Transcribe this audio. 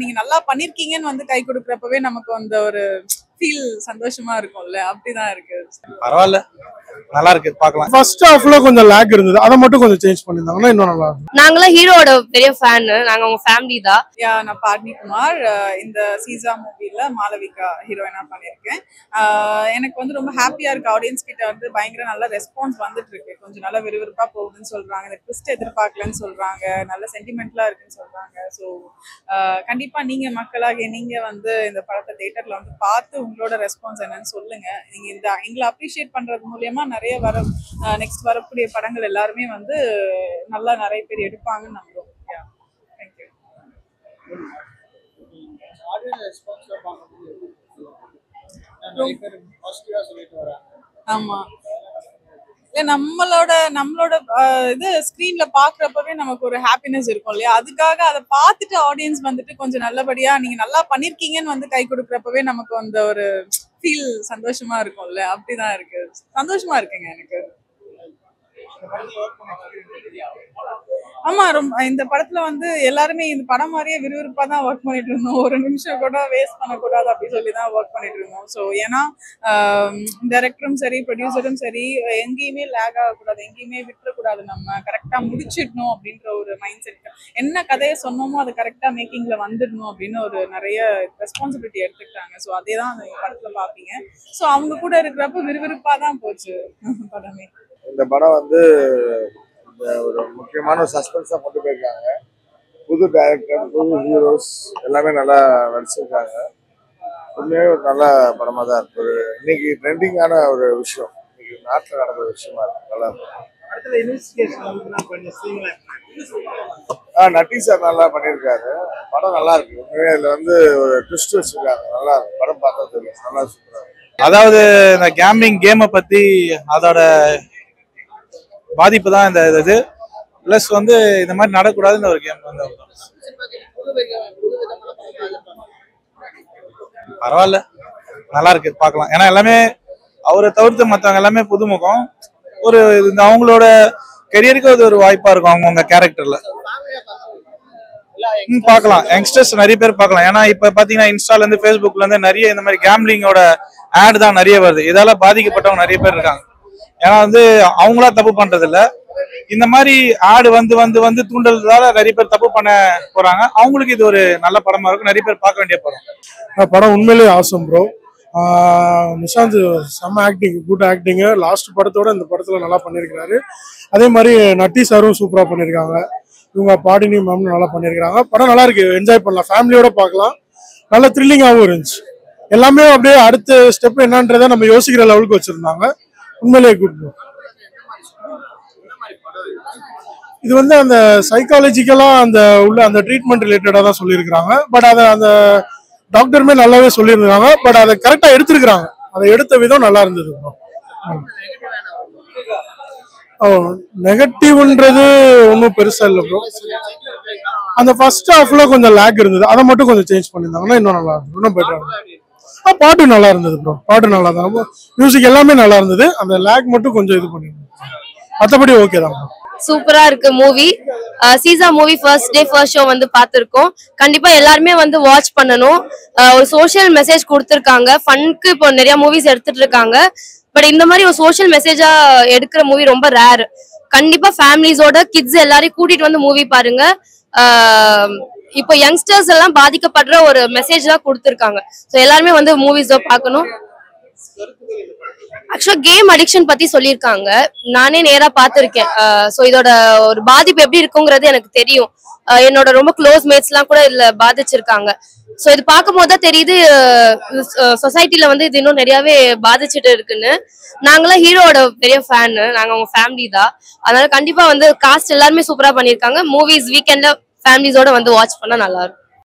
நீங்க நல்லா பண்ணிருக்கீங்கன்னு வந்து கை கொடுக்கறப்பவே நமக்கு அந்த ஒரு ஃபீல் சந்தோஷமா இருக்கும்ல. அப்படிதான் இருக்கு. பரவாயில்ல, நல்லா இருக்கு, பார்க்கலாம். ஃபர்ஸ்ட் ஹாஃப்ல கொஞ்சம் லேக் இருந்தது, அதை மட்டும் கொஞ்சம் சேஞ்ச் பண்ணிருந்தாங்கன்னா இன்னும் நல்லா இருக்கும். நாங்களாம் ஹீரோட பெரிய ஃபேன், நாங்க உங்க ஃபேமிலி தான். நான் பார்ட்னி குமார். இந்த சீசா மூவில மாளவிகா ஹீரோயினா பண்ணியிருக்கேன். எனக்கு வந்து ரொம்ப ஹாப்பியா இருக்கு. ஆடியன்ஸ் கிட்ட வந்து பயங்கர நல்ல ரெஸ்பான்ஸ் வந்துட்டு இருக்கு. கொஞ்சம் நல்லா விறுவிறுப்பா போகுதுன்னு சொல்றாங்க. இந்த ட்விஸ்ட் எதிர்பார்க்கலன்னு சொல்றாங்க. நல்ல சென்டிமெண்ட்லாம் இருக்குன்னு சொல்றாங்க. ஸோ கண்டிப்பா நீங்க மக்களாக நீங்க வந்து இந்த படத்தை தியேட்டர்ல வந்து பார்த்து உங்களோட ரெஸ்பான்ஸ் என்னன்னு சொல்லுங்க. நீங்க இந்த எங்களை அப்ரிஷியேட் பண்றது மூலியமா நிறைய நெக்ஸ்ட் வரக்கூடிய படங்கள் எல்லாருமே வந்து நல்லா நிறைய பேர் எடுப்பாங்கன்னு நம்புறோம். தேங்க்யூ. ஆமா, நம்மளோட இது ஸ்கிரீன்ல பாக்குறப்பவே நமக்கு ஒரு ஹாப்பினஸ் இருக்கும் இல்லையா? அதுக்காக அதை பார்த்துட்டு ஆடியன்ஸ் வந்துட்டு கொஞ்சம் நல்லபடியா நீங்க நல்லா பண்ணிருக்கீங்கன்னு வந்து கை கொடுக்கறப்பவே நமக்கு அந்த ஒரு ஃபீல் சந்தோஷமா இருக்கும்ல. அப்படிதான் இருக்கு. சந்தோஷமா இருக்குங்க எனக்கு. ஆமா, ரொம்ப இந்த படத்துல வந்து எல்லாருமே இந்த படம் மாதிரியே விறுவிறுப்பா தான் ஒர்க் பண்ணிட்டு இருந்தோம். ஒரு நிமிஷம் கூட வேஸ்ட் பண்ணக்கூடாது அப்படின்னு சொல்லி தான் ஒர்க் பண்ணிட்டு இருந்தோம். ஸோ ஏன்னா டைரக்டரும் சரி, ப்ரொடியூசரும் சரி, எங்கேயுமே லேக் ஆகக்கூடாது, எங்கேயுமே விட்டுறக்கூடாது, நம்ம கரெக்டா முடிச்சிடணும் அப்படின்ற ஒரு மைண்ட் செட். என்ன கதையை சொன்னோமோ அது கரெக்டா மேக்கிங்ல வந்துடணும் அப்படின்னு ஒரு நிறைய ரெஸ்பான்சிபிலிட்டி எடுத்துக்கிட்டாங்க. ஸோ அதே தான் அந்த படத்துல பாப்பீங்க. ஸோ அவங்க கூட இருக்கிறப்ப விறுவிறுப்பா தான் போச்சு படமே. இந்த படம் வந்து ஒரு முக்கியமான சஸ்பென்ஸா கொண்டு போயிருக்காங்க. புது டைரக்டர், புது ஹீரோஸ் எல்லாமே நல்லா நடிச்சிருக்காங்க. உண்மையாவே ஒரு நல்ல படமா தான் இருக்கு. இன்னைக்கு ட்ரெண்டிங்கான ஒரு விஷயம், இன்னைக்கு நாட்டில் நடக்கிற விஷயமா இருக்கு. நல்லா நட்டி சார் நல்லா பண்ணியிருக்காரு. படம் நல்லா இருக்கு. உண்மையே இதுல வந்து ஒரு ட்விஸ்ட் வச்சிருக்காங்க. நல்லா இருக்கு படம், பார்த்தா தெரியும். நல்லா சூப்பரா இருக்கு. அதாவது இந்த கேம்பிளிங் கேமை பத்தி அதோட பாதிப்பு தான் இந்த இது. பிளஸ் வந்து இந்த மாதிரி நடக்கூடாதுன்னு ஒரு கேம் வந்து பரவாயில்ல, நல்லா இருக்கு, பார்க்கலாம். ஏன்னா எல்லாமே அவரை தவிர்த்து மற்றவங்க எல்லாமே புதுமுகம். ஒரு இந்த அவங்களோட கெரியருக்கு அது ஒரு வாய்ப்பா இருக்கும் அவங்கவுங்க கேரக்டர்ல. பார்க்கலாம், யங்ஸ்டர்ஸ் நிறைய பேர் பார்க்கலாம். ஏன்னா இப்ப பாத்தீங்கன்னா இன்ஸ்டால இருந்து ஃபேஸ்புக்ல இருந்து நிறைய இந்த மாதிரி கேம்பிளிங்கோட ஆட் தான் நிறைய வருது. இதால பாதிக்கப்பட்டவங்க நிறைய பேர் இருக்காங்க. ஏன்னா வந்து அவங்களா தப்பு பண்றது இல்ல, இந்த மாதிரி ஆடு வந்து வந்து வந்து தூண்டல்தால நிறைய பேர் தப்பு பண்ண போறாங்க. அவங்களுக்கு இது ஒரு நல்ல படமா இருக்கும், நிறைய பேர் பார்க்க வேண்டிய படம். படம் உண்மையிலேயே ஆசம் ப்ரோ. நிஷாந்த் செம்ம ஆக்டிங், குட் ஆக்டிங். லாஸ்ட் படத்தோட இந்த படத்துல நல்லா பண்ணியிருக்காரு. அதே மாதிரி நட்டி சாரும் சூப்பரா பண்ணியிருக்காங்க. இவங்க பாடினி மேம் நல்லா பண்ணியிருக்காங்க. படம் நல்லா இருக்கு, என்ஜாய் பண்ணலாம், ஃபேமிலியோட பார்க்கலாம். நல்ல த்ரில்லிங்காகவும் இருந்துச்சு. எல்லாமே அப்படியே அடுத்த ஸ்டெப் என்னன்றதை நம்ம யோசிக்கிற லெவலுக்கு வச்சிருந்தாங்க. உண்மையிலேயே குட் ப்ரோ. இது வந்து அந்த சைக்காலஜிக்கலா அந்த உள்ள அந்த ட்ரீட்மெண்ட் ரிலேட்டடா தான் சொல்லியிருக்காங்க. பட் அதை அந்த டாக்டருமே நல்லாவே சொல்லியிருந்தாங்க. பட் அதை கரெக்டா எடுத்திருக்கிறாங்க. அதை எடுத்த விதம் நல்லா இருந்தது ப்ரோ. நெகட்டிவ்ன்றது ஒன்றும் பெருசா இல்லை ப்ரோ. அந்த ஃபர்ஸ்ட் ஹாஃப்ல கொஞ்சம் லேக் இருந்தது, அதை மட்டும் கொஞ்சம் சேஞ்ச் பண்ணியிருந்தாங்கன்னா இன்னும் நல்லா இருந்தது, இன்னும் பெட்டரா. பாட்டு நல்லா இருந்தது ப்ரோ, பாட்டு நல்லா தான், மியூசிக் எல்லாமே நல்லா இருந்தது. அந்த லேக் மட்டும் கொஞ்சம் இது பண்ணிருந்தோம், மற்றபடி ஓகே தான். சூப்பரா இருக்கு movie. Seesaw movie first day first show வந்து பார்த்திருக்கோம். கண்டிப்பா எல்லாருமே வந்து வாட்ச் பண்ணணும். ஒரு சோஷியல் மெசேஜ் கொடுத்துருக்காங்க. ஃபன்க்கு இப்போ நிறைய மூவிஸ் எடுத்துட்டு இருக்காங்க. பட் இந்த மாதிரி ஒரு சோஷியல் மெசேஜா எடுக்கிற மூவி ரொம்ப ரேர். கண்டிப்பா ஃபேமிலிஸோட கிட்ஸ் எல்லாரையும் கூட்டிட்டு வந்து மூவி பாருங்க. இப்போ யங்ஸ்டர்ஸ் எல்லாம் பாதிக்கப்படுற ஒரு மெசேஜ் தான் கொடுத்துருக்காங்க. ஸோ எல்லாருமே வந்து மூவிஸ் பார்க்கணும். ஆக்சுவலா கேம் அடிக்ஷன் பத்தி சொல்லியிருக்காங்க. நானே நேரா பார்த்திருக்கேன். ஸோ இதோட ஒரு பாதிப்பு எப்படி இருக்குங்கிறது எனக்கு தெரியும். என்னோட ரொம்ப க்ளோஸ் மேட்ஸ் எல்லாம் கூட இதுல பாதிச்சிருக்காங்க. ஸோ இது பார்க்கும் போது தான் தெரியுது சொசைட்டில வந்து இது இன்னும் நிறையவே பாதிச்சுட்டு இருக்குன்னு. நாங்களாம் ஹீரோட பெரிய ஃபேன், நாங்க உங்க ஃபேமிலி தான். அதனால கண்டிப்பா வந்து காஸ்ட் எல்லாருமே சூப்பரா பண்ணியிருக்காங்க. மூவிஸ் வீக்கெண்ட்ல ஃபேமிலிஸோட வந்து வாட்ச் பண்ணா நல்லா இருக்கும்.